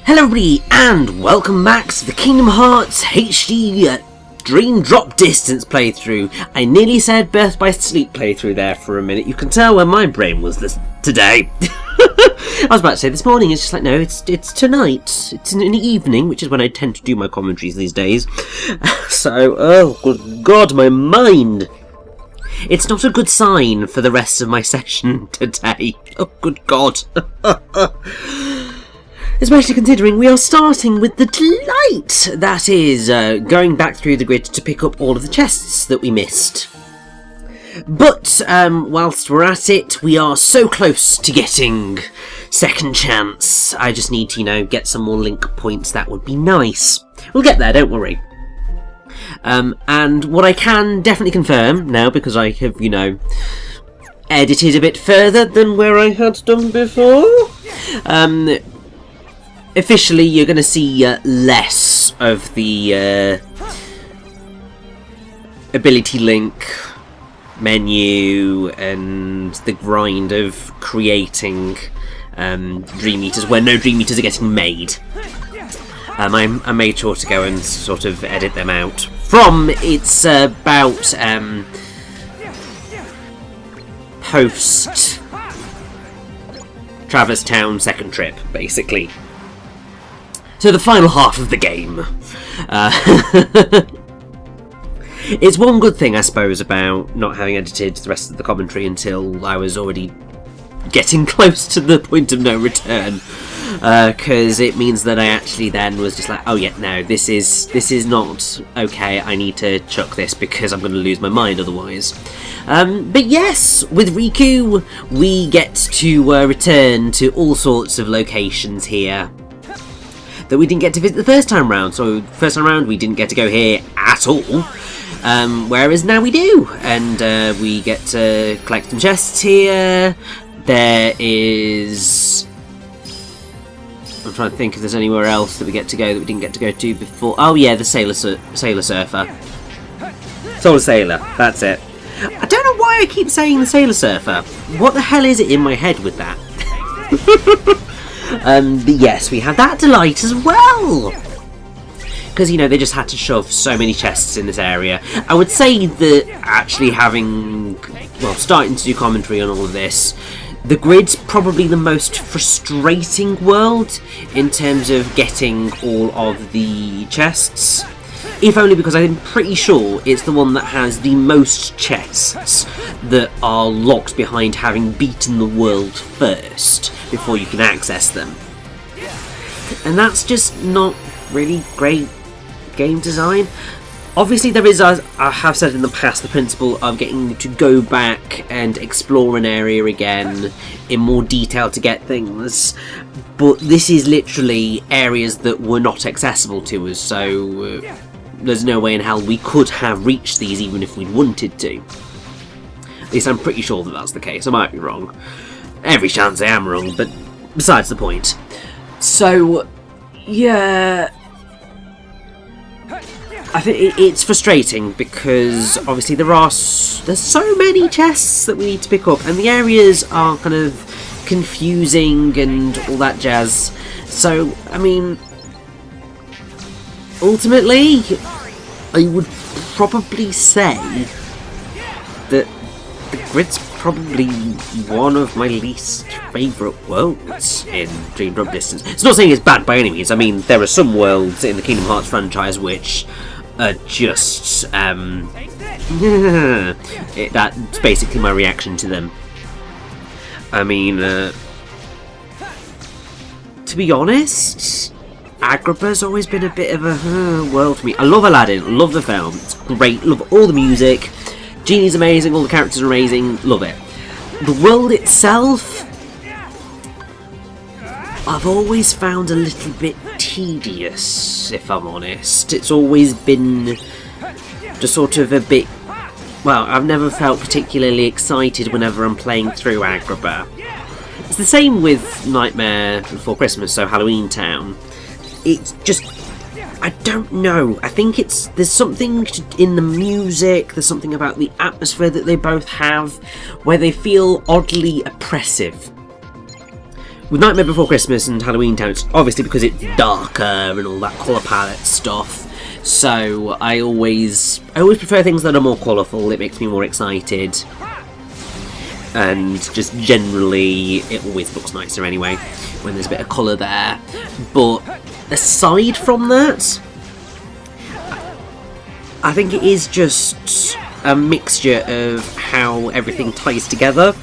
Hello everybody, and welcome back to the Kingdom Hearts HD Dream Drop Distance playthrough. I nearly said Birth by Sleep playthrough there for a minute. You can tell where my brain was today. I was about to say this morning, it's just like, no, it's tonight. It's in the evening, which is when I tend to do my commentaries these days. So, oh good God, my mind. It's not a good sign for the rest of my session today. Oh good God. Especially considering we are starting with the delight that is going back through the grid to pick up all of the chests that we missed. But whilst we're at it, we are so close to getting second chance. I just need to, get some more link points. That would be nice. We'll get there, don't worry. And what I can definitely confirm now, because I have, edited a bit further than where I had done before, officially, you're going to see less of the ability link menu and the grind of creating Dream Eaters where no Dream Eaters are getting made. I made sure to go and sort of edit them out. From it's about post Traverse Town second trip, basically. So the final half of the game. It's one good thing, I suppose, about not having edited the rest of the commentary until I was already getting close to the point of no return. Because it means that I actually then was just like, oh yeah, no, this is not okay, I need to chuck this because I'm going to lose my mind otherwise. But yes, with Riku, we get to return to all sorts of locations here that we didn't get to visit the first time round. So first time round we didn't get to go here at all, whereas now we do, and we get to collect some chests here. There is, I'm trying to think if there's anywhere else that we get to go that we didn't get to go to before. Oh yeah, the Sailor Surfer. Solar Sailor, that's it. I don't know why I keep saying the Sailor Surfer. What the hell is it in my head with that? But yes, we had that delight as well. Because, they just had to shove so many chests in this area. I would say that actually starting to do commentary on all of this, the grid's probably the most frustrating world in terms of getting all of the chests. If only because I'm pretty sure it's the one that has the most chests that are locked behind having beaten the world first before you can access them. And that's just not really great game design. Obviously there is, as I have said in the past, the principle of getting to go back and explore an area again in more detail to get things, but this is literally areas that were not accessible to us, so there's no way in hell we could have reached these even if we'd wanted to. At least I'm pretty sure that that's the case. I might be wrong. Every chance I am wrong, but besides the point. So, yeah, I think it's frustrating because obviously there's so many chests that we need to pick up, and the areas are kind of confusing and all that jazz. So, I mean, ultimately, I would probably say that the grid's probably one of my least favourite worlds in Dream Drop Distance. It's not saying it's bad by any means. I mean, there are some worlds in the Kingdom Hearts franchise which are just that's basically my reaction to them. I mean, to be honest, Agrabah's always been a bit of a world for me. I love Aladdin, I love the film, it's great, love all the music, Genie's amazing, all the characters are amazing, love it. The world itself, I've always found a little bit tedious, if I'm honest. It's always been just sort of a bit, well, I've never felt particularly excited whenever I'm playing through Agrabah. It's the same with Nightmare Before Christmas, so Halloween Town. It's just, I don't know. I think there's something in the music, there's something about the atmosphere that they both have, where they feel oddly oppressive. with Nightmare Before Christmas and Halloween Town, it's obviously because it's darker and all that colour palette stuff. So I always prefer things that are more colourful. It makes me more excited, and just generally it always looks nicer anyway when there's a bit of colour there. But aside from that, I think it is just a mixture of how everything ties together.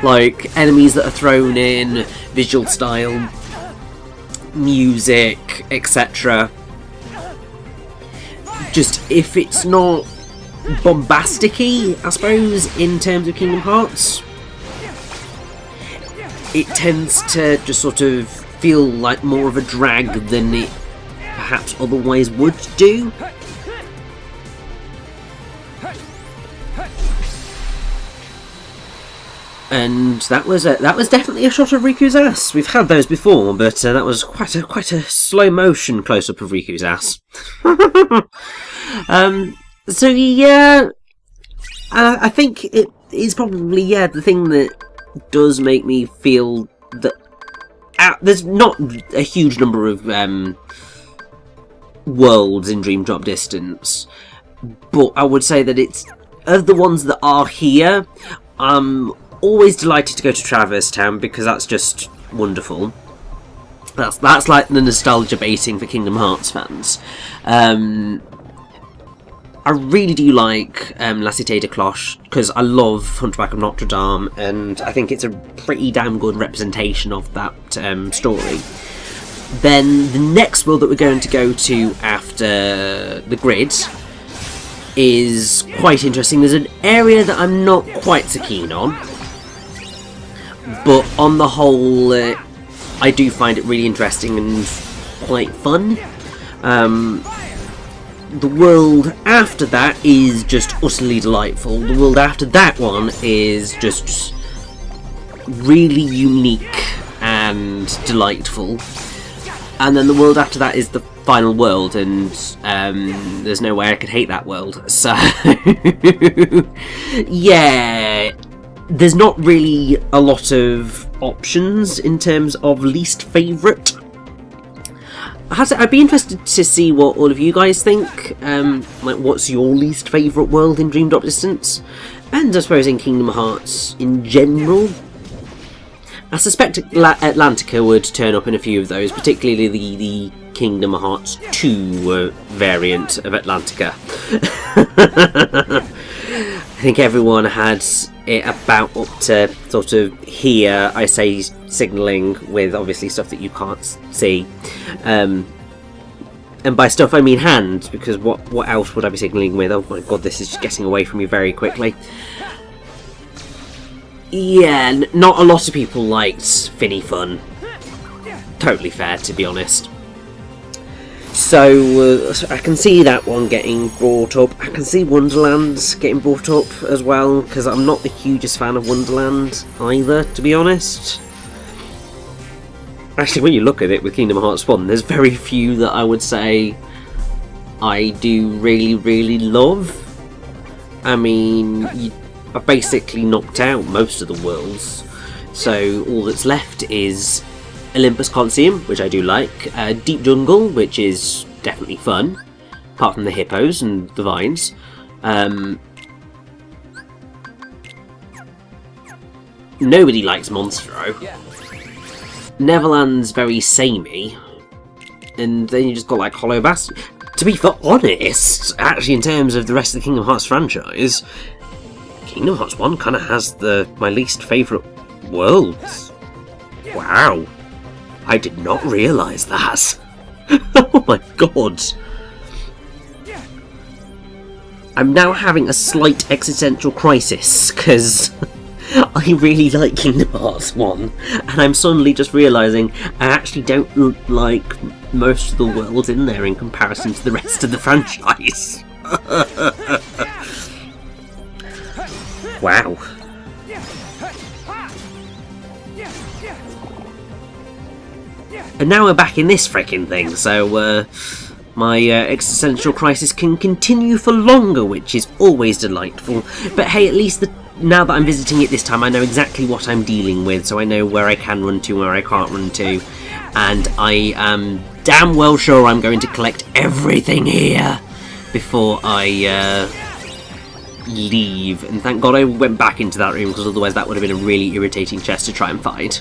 Like, enemies that are thrown in, visual style, music, etc. Just, if it's not bombastic-y, I suppose, in terms of Kingdom Hearts, it tends to just sort of feel like more of a drag than it perhaps otherwise would do. And that was definitely a shot of Riku's ass. We've had those before, but that was quite a slow motion close up of Riku's ass. So yeah, I think it is probably the thing that does make me feel that there's not a huge number of worlds in Dream Drop Distance, but I would say that it's of the ones that are here. Always delighted to go to Traverse Town because that's just wonderful. That's like the nostalgia baiting for Kingdom Hearts fans. I really do like La Cité de Cloche because I love Hunchback of Notre Dame, and I think it's a pretty damn good representation of that story. Then the next world that we're going to go to after the grid is quite interesting. There's an area that I'm not quite so keen on, but on the whole, I do find it really interesting and quite fun. The world after that is just utterly delightful. The world after that one is just really unique and delightful. And then the world after that is the final world, and there's no way I could hate that world. So, yeah, there's not really a lot of options in terms of least favourite. I'd be interested to see what all of you guys think. Like, what's your least favourite world in Dream Drop Distance? And I suppose in Kingdom Hearts in general. I suspect Atlantica would turn up in a few of those, particularly the Kingdom Hearts 2 variant of Atlantica. I think everyone had it about up to sort of here, I say signalling, with obviously stuff that you can't see. And by stuff I mean hand, because what else would I be signalling with? Oh my god, this is just getting away from me very quickly. Yeah, not a lot of people liked Finny Fun. Totally fair, to be honest. So, I can see that one getting brought up. I can see Wonderland getting brought up as well, because I'm not the hugest fan of Wonderland either, to be honest. Actually, when you look at it with Kingdom Hearts 1, there's very few that I would say I do really, really love. I mean, I've basically knocked out most of the worlds, so all that's left is Olympus Coliseum, which I do like, Deep Jungle, which is definitely fun, apart from the hippos and the vines. Nobody likes Monstro. Neverland's very samey, and then you just got like Hollow Bastion. To be honest, actually, in terms of the rest of the Kingdom Hearts franchise, Kingdom Hearts 1 kind of has my least favourite worlds. Wow. I did not realise that. Oh my god. I'm now having a slight existential crisis, because I really like Kingdom Hearts 1, and I'm suddenly just realising I actually don't like most of the worlds in there in comparison to the rest of the franchise. Wow. And now we're back in this frickin' thing, so my existential crisis can continue for longer, which is always delightful. But hey, at least now that I'm visiting it this time, I know exactly what I'm dealing with, so I know where I can run to, where I can't run to, and I am damn well sure I'm going to collect everything here before I leave. And thank God I went back into that room, because otherwise that would have been a really irritating chest to try and find.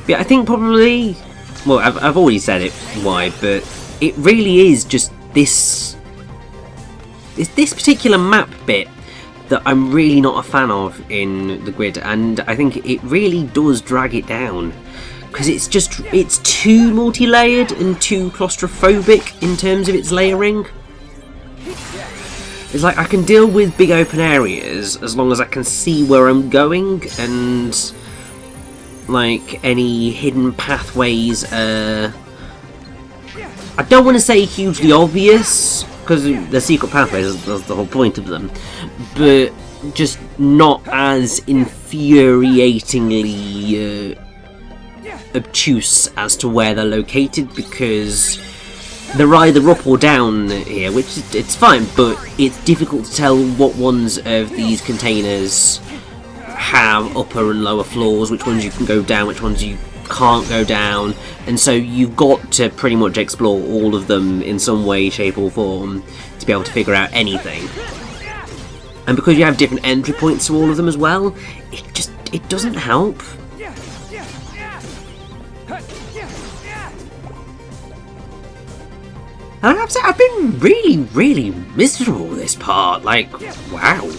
But yeah, I think probably, well, I've already said it why, but it really is just this particular map bit that I'm really not a fan of in the grid, and I think it really does drag it down, because it's too multi-layered and too claustrophobic in terms of its layering. It's like I can deal with big open areas as long as I can see where I'm going, and like any hidden pathways I don't want to say hugely obvious, because they're secret pathways, that's the whole point of them, but just not as infuriatingly obtuse as to where they're located, because they're either up or down here, which it's fine, but it's difficult to tell what ones of these containers have upper and lower floors, which ones you can go down, which ones you can't go down, and so you've got to pretty much explore all of them in some way, shape or form to be able to figure out anything. And because you have different entry points to all of them as well, it doesn't help. And I have to say, I've been really miserable this part, like, wow.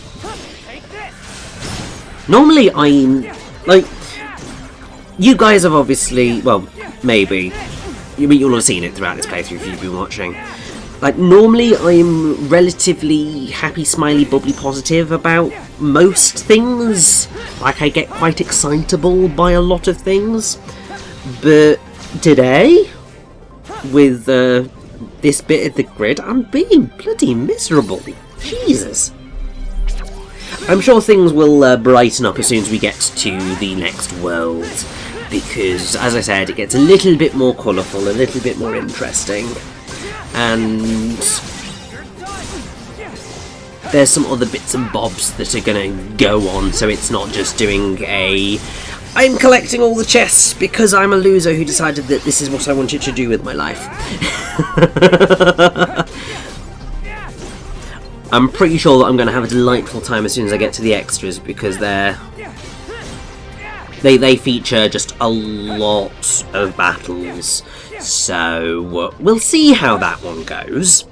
Normally I'm, like, you guys have obviously, well, maybe, you'll have seen it throughout this playthrough if you've been watching. Like, normally I'm relatively happy, smiley, bubbly, positive about most things. Like, I get quite excitable by a lot of things. But today, with this bit of the grid, I'm being bloody miserable. Jesus. I'm sure things will brighten up as soon as we get to the next world, because, as I said, it gets a little bit more colourful, a little bit more interesting, and there's some other bits and bobs that are going to go on, so it's not just doing I'm collecting all the chests because I'm a loser who decided that this is what I wanted to do with my life. I'm pretty sure that I'm going to have a delightful time as soon as I get to the extras, because they feature just a lot of battles, so we'll see how that one goes.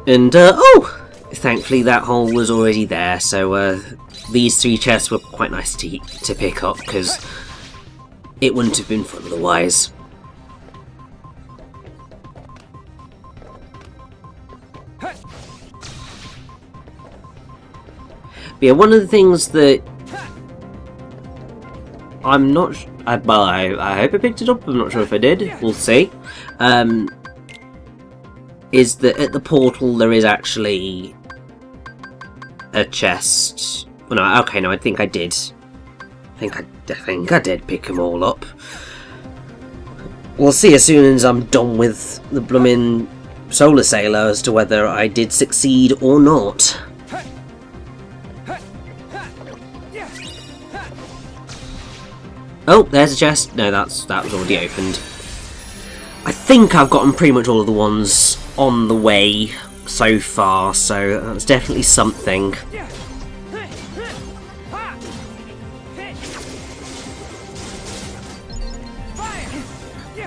And oh, thankfully that hole was already there, so these 3 chests were quite nice to pick up, because it wouldn't have been fun otherwise. But yeah, one of the things that I'm not... well, I hope I picked it up, I'm not sure if I did, we'll see. Is that at the portal there is actually a chest. Well, no, okay, no, I think I did. I think I did pick them all up. We'll see as soon as I'm done with the blooming Solar Sailor as to whether I did succeed or not. Oh, there's a chest. No, that was already opened. I think I've gotten pretty much all of the ones on the way so far, so that's definitely something.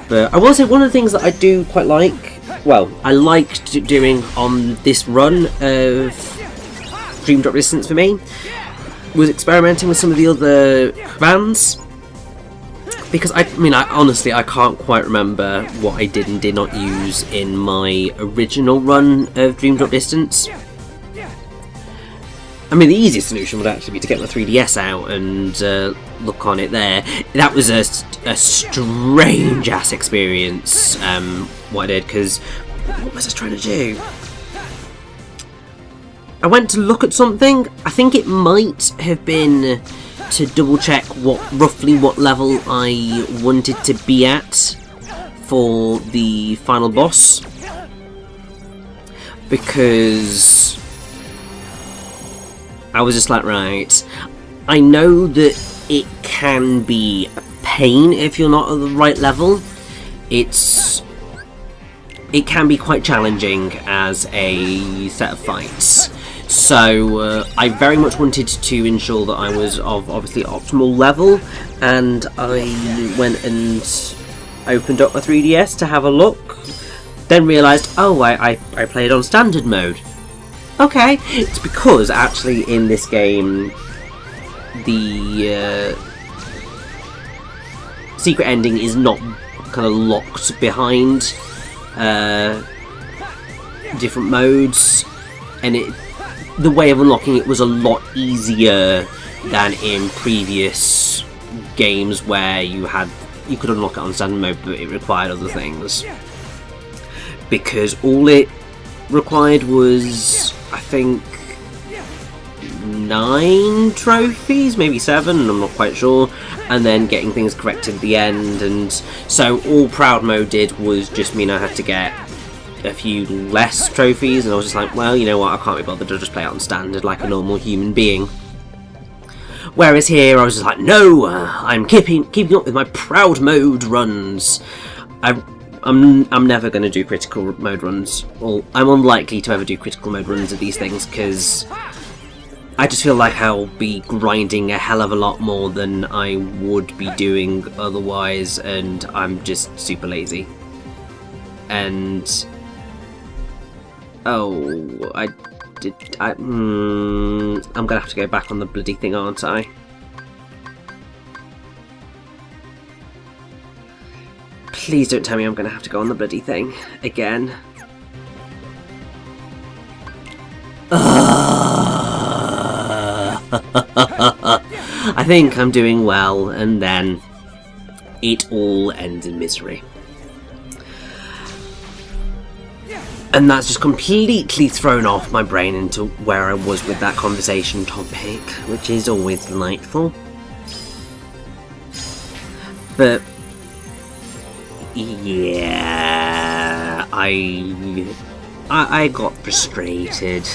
But I will say one of the things that I do quite like, well, I liked doing on this run of Dream Drop Distance for me, was experimenting with some of the other commands. Because, I honestly, I can't quite remember what I did and did not use in my original run of Dream Drop Distance. I mean, the easiest solution would actually be to get my 3DS out and look on it there. That was a strange-ass experience, what I did, because... What was I trying to do? I went to look at something. I think it might have been to double check roughly what level I wanted to be at for the final boss, because I was just like, right, I know that it can be a pain if you're not at the right level. It can be quite challenging as a set of fights. So I very much wanted to ensure that I was of obviously optimal level, and I went and opened up my 3DS to have a look, then realised, oh, I played on standard mode. Okay, it's because actually in this game the secret ending is not kind of locked behind different modes, and the way of unlocking it was a lot easier than in previous games where you could unlock it on standard mode, but it required other things. Because all it required was, I think, 9 trophies, maybe 7, I'm not quite sure, and then getting things corrected at the end. And so all Proud Mode did was just mean I had to get a few less trophies, and I was just like, well, you know what, I can't be bothered to just play it on standard like a normal human being. Whereas here I was just like, no, I'm keeping up with my Proud Mode runs. I'm never going to do critical mode runs. Well, I'm unlikely to ever do critical mode runs of these things, because I just feel like I'll be grinding a hell of a lot more than I would be doing otherwise, and I'm just super lazy. And oh, I'm gonna have to go back on the bloody thing, aren't I? Please don't tell me I'm gonna have to go on the bloody thing again. I think I'm doing well, and then it all ends in misery. And that's just completely thrown off my brain into where I was with that conversation topic, which is always delightful. But yeah, I got frustrated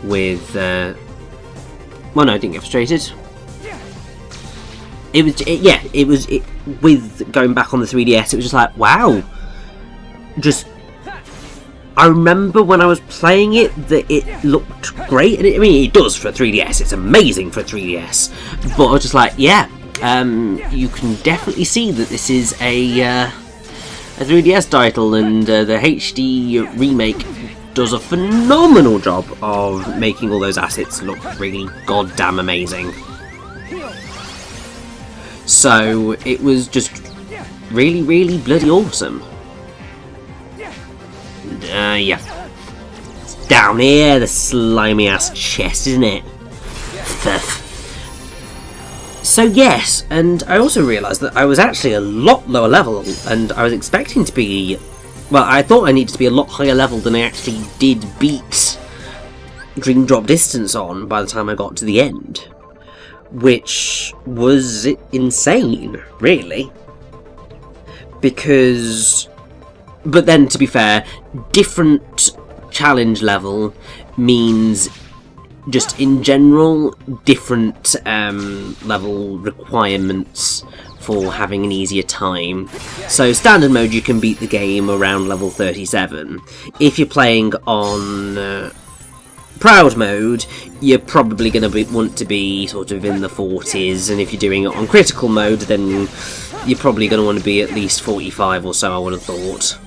with well, no, I didn't get frustrated. It was with going back on the 3DS, it was just like, wow, just I remember when I was playing it that it looked great, and I mean it does for a 3DS, it's amazing for a 3DS, but I was just like, yeah, you can definitely see that this is a 3DS title, and the HD remake does a phenomenal job of making all those assets look really goddamn amazing. So it was just really, really bloody awesome. Yeah. It's down here, the slimy ass chest, isn't it? So yes, and I also realised that I was actually a lot lower level, and I was expecting to be, well, I thought I needed to be a lot higher level than I actually did beat Dream Drop Distance on by the time I got to the end. Which was insane, really. Because, but then to be fair, different challenge level means just in general different level requirements for having an easier time. So standard mode, you can beat the game around level 37. If you're playing on Proud mode, you're probably going to want to be sort of in the 40s, and if you're doing it on critical mode, then you're probably going to want to be at least 45 or so, I would have thought.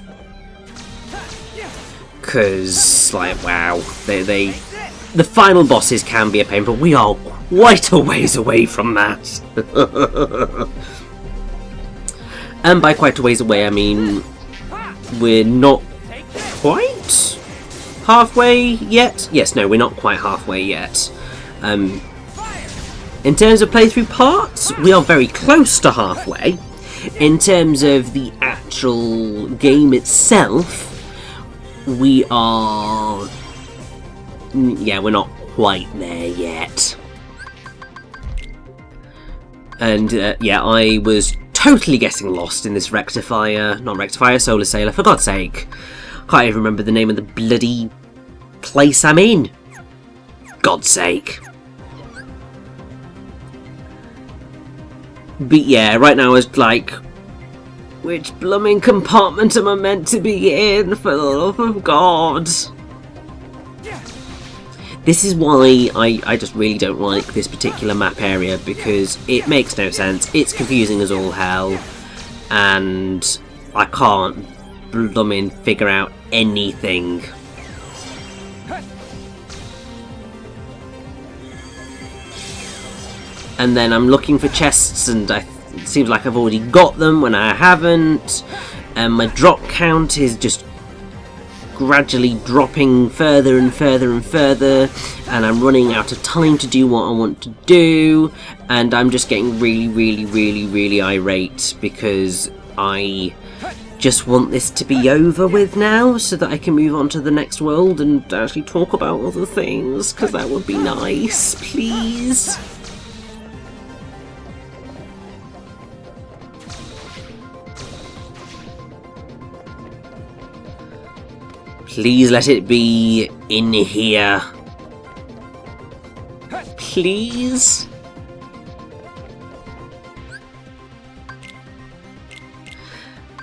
Because, like, wow, the final bosses can be a pain, but we are quite a ways away from that. And by quite a ways away, I mean we're not quite halfway yet? Yes, no, we're not quite halfway yet. In terms of playthrough parts, we are very close to halfway. In terms of the actual game itself, we are... yeah, we're not quite there yet. And yeah, I was totally getting lost in this solar sailor, for God's sake. Can't even remember the name of the bloody place I'm in. God's sake. But yeah, right now it's like, which blooming compartment am I meant to be in, for the love of God? This is why I just really don't like this particular map area, because it makes no sense, it's confusing as all hell, and I can't blooming figure out anything. And then I'm looking for chests, and it seems like I've already got them when I haven't, and my drop count is just gradually dropping further and further and further, and I'm running out of time to do what I want to do, and I'm just getting really irate, because I just want this to be over with now, so that I can move on to the next world and actually talk about other things, because that would be nice, please. Please let it be in here. Please?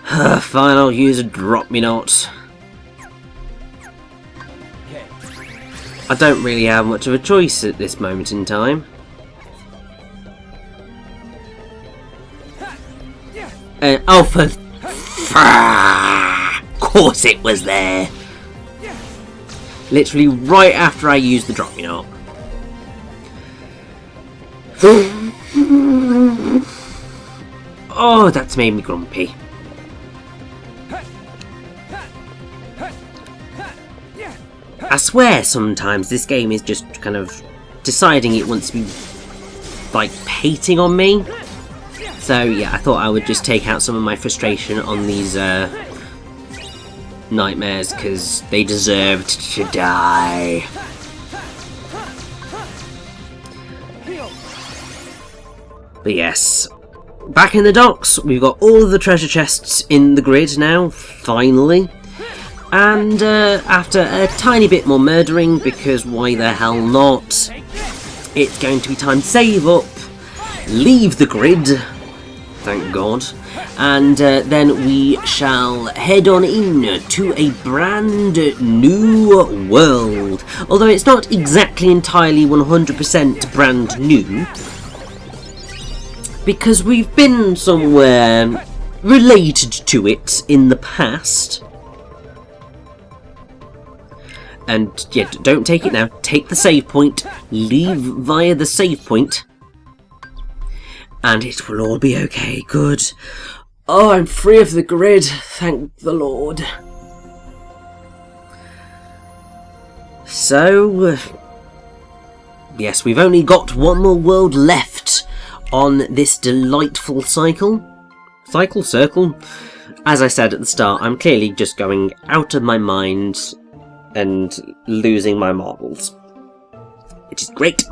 Fine, I'll use a drop-me-not. I don't really have much of a choice at this moment in time. Oh, for... Of course it was there! Literally right after I used the drop-me-not. Oh, that's made me grumpy. I swear sometimes this game is just kind of deciding it wants to be, like, hating on me. So yeah, I thought I would just take out some of my frustration on these nightmares, because they deserved to die. But yes, back in the docks, we've got all of the treasure chests in the grid now, finally. And after a tiny bit more murdering, because why the hell not, it's going to be time to save up, leave the grid, thank God, and then we shall head on in to a brand new world. Although it's not exactly entirely 100% brand new, because we've been somewhere related to it in the past. And yeah, don't take it now, take the save point, leave via the save point, and it will all be okay. Good. Oh, I'm free of the grid, thank the Lord. So, yes, we've only got one more world left on this delightful circle. As I said at the start, I'm clearly just going out of my mind and losing my marbles, which is great.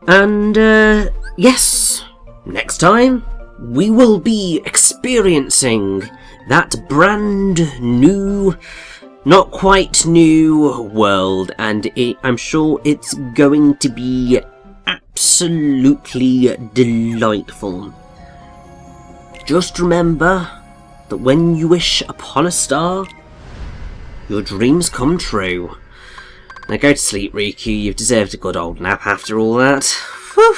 And yes, next time we will be experiencing that brand new, not quite new world, and I'm sure it's going to be absolutely delightful. Just remember that when you wish upon a star, your dreams come true. Now go to sleep, Riku. You've deserved a good old nap after all that. Whew.